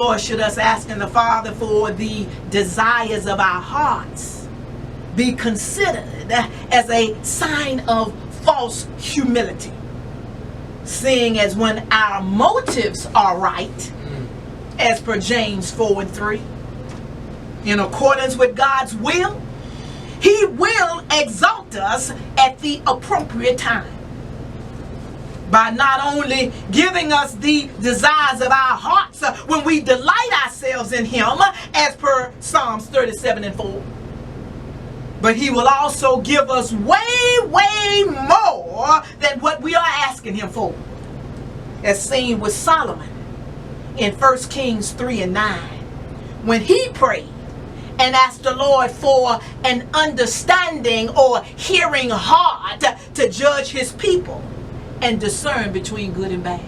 Or should us asking the Father for the desires of our hearts be considered as a sign of false humility? Seeing as when our motives are right, as per James 4:3, in accordance with God's will, He will exalt us at the appropriate time, by not only giving us the desires of our hearts when we delight ourselves in Him, as per Psalms 37:4, but He will also give us way more than what we are asking Him for, as seen with Solomon in 1 Kings 3:9, when he prayed and asked the Lord for an understanding or hearing heart to judge His people and discern between good and bad,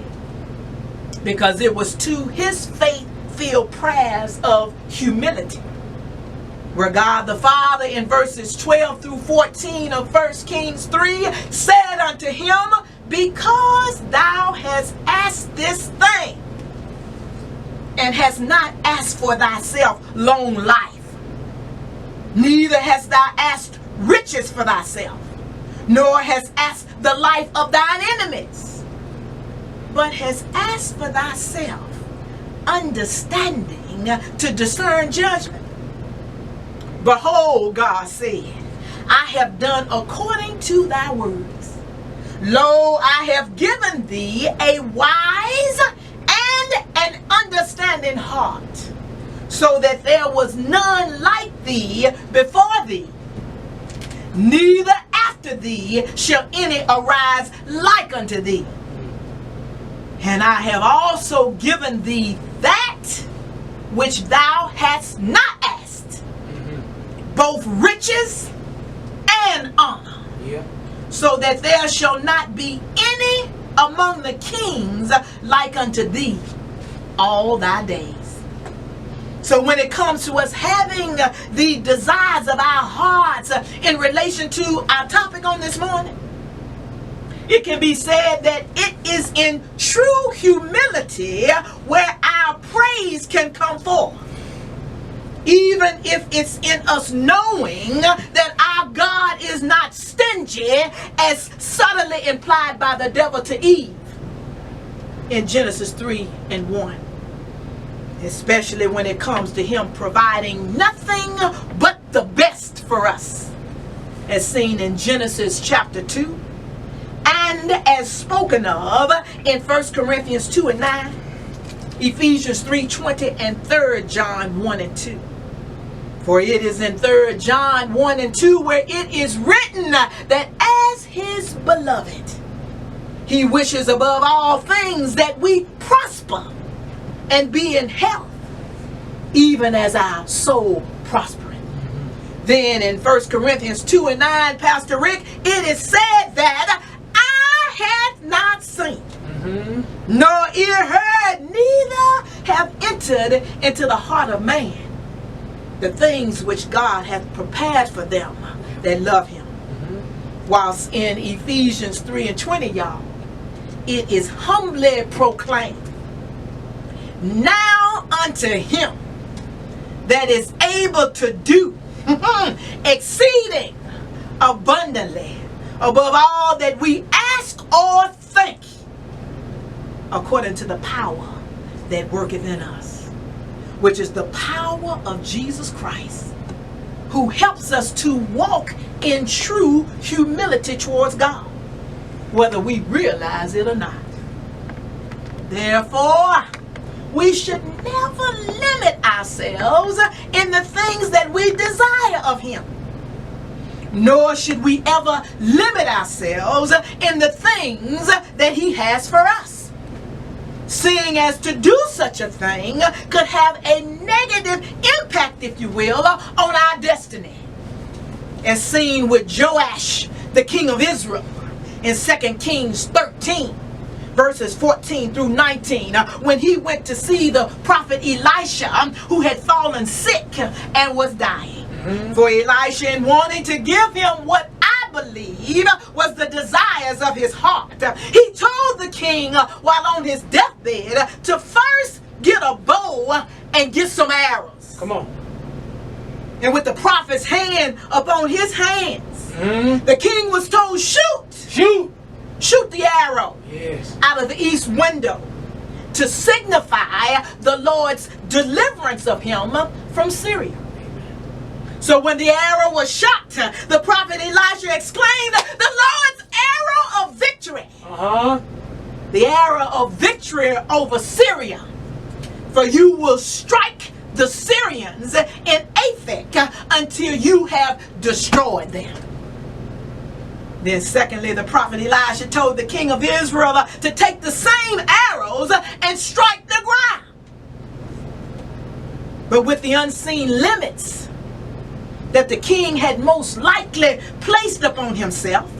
because it was to his faith-filled prayers of humility where God the Father in verses 12 through 14 of 1 Kings 3 said unto him, because thou hast asked this thing, and hast not asked for thyself long life, neither hast thou asked riches for thyself, nor hast asked the life of thine enemies, but hast asked for thyself understanding to discern judgment. Behold, God said, I have done according to thy words. Lo, I have given thee a wise and an understanding heart, so that there was none like thee before thee, neither after thee shall any arise like unto thee. And I have also given thee that which thou hast not asked, both riches and honor, so that there shall not be any among the kings like unto thee all thy days. So when it comes to us having the desires of our hearts in relation to our topic on this morning, it can be said that it is in true humility where our praise can come forth, even if it's in us knowing that our God is not stingy, as subtly implied by the devil to Eve in Genesis 3:1. Especially when it comes to Him providing nothing but the best for us, as seen in Genesis chapter 2, and as spoken of in 1 Corinthians 2:9, Ephesians 3:20, and 3 John 1:2. For it is in 3 John 1:2 where it is written that as His beloved, He wishes above all things that we prosper and be in health, even as our soul prospereth. Then in 1 Corinthians 2:9, Pastor Rick, it is said that I have not seen, nor ear heard, neither have entered into the heart of man the things which God hath prepared for them that love Him. Whilst in Ephesians 3:20, y'all, it is humbly proclaimed, now unto Him that is able to do exceeding abundantly above all that we ask or think, according to the power that worketh in us, which is the power of Jesus Christ, who helps us to walk in true humility towards God, whether we realize it or not. Therefore, we should never limit ourselves in the things that we desire of Him, nor should we ever limit ourselves in the things that He has for us, seeing as to do such a thing could have a negative impact, if you will, on our destiny, as seen with Joash, the king of Israel, in 2 Kings 13. Verses 14 through 19, when he went to see the prophet Elisha, who had fallen sick and was dying. For Elisha, in wanting to give him what I believe was the desires of his heart, he told the king while on his deathbed to first get a bow and get some arrows. Come on. And with the prophet's hand upon his hands, the king was told, shoot the arrow out of the east window to signify the Lord's deliverance of him from Syria. So when the arrow was shot, the prophet Elisha exclaimed, the Lord's arrow of victory. The arrow of victory over Syria. For you will strike the Syrians in Aphek until you have destroyed them. Then secondly, the prophet Elisha told the king of Israel to take the same arrows and strike the ground. But with the unseen limits that the king had most likely placed upon himself,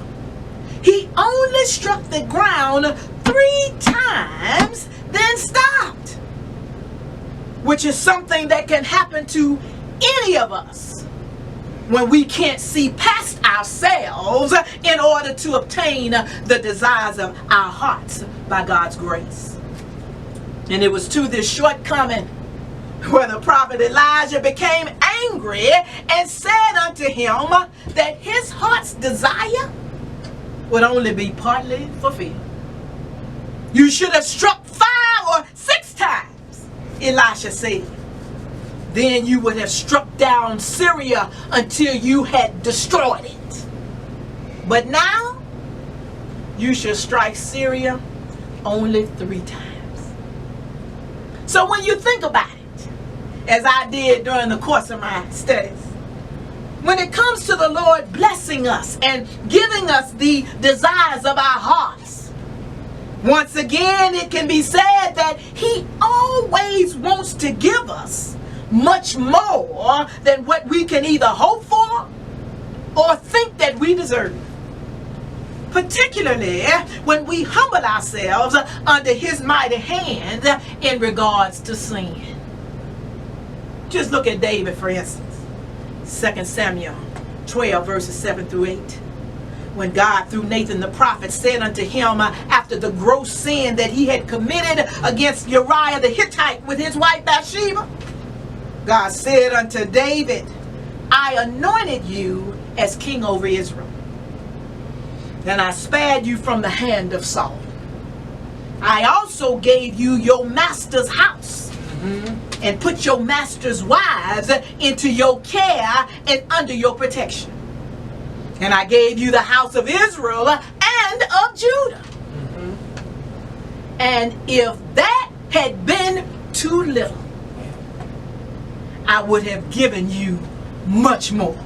he only struck the ground 3 times, then stopped. Which is something that can happen to any of us when we can't see past ourselves in order to obtain the desires of our hearts by God's grace. And it was to this shortcoming where the prophet Elijah became angry and said unto him that his heart's desire would only be partly fulfilled. You should have struck 5 or 6 times, Elisha said. Then you would have struck down Syria until you had destroyed it. But now, you shall strike Syria only 3 times. So when you think about it, as I did during the course of my studies, when it comes to the Lord blessing us and giving us the desires of our hearts, once again it can be said that He always wants to give us much more than what we can either hope for or think that we deserve. Particularly when we humble ourselves under His mighty hand in regards to sin. Just look at David, for instance. 2 Samuel 12 verses 7 through 8. When God through Nathan the prophet said unto him after the gross sin that he had committed against Uriah the Hittite with his wife Bathsheba, God said unto David, I anointed you as king over Israel, and I spared you from the hand of Saul. I also gave you your master's house, and put your master's wives into your care and under your protection. And I gave you the house of Israel and of Judah. And if that had been too little, I would have given you much more.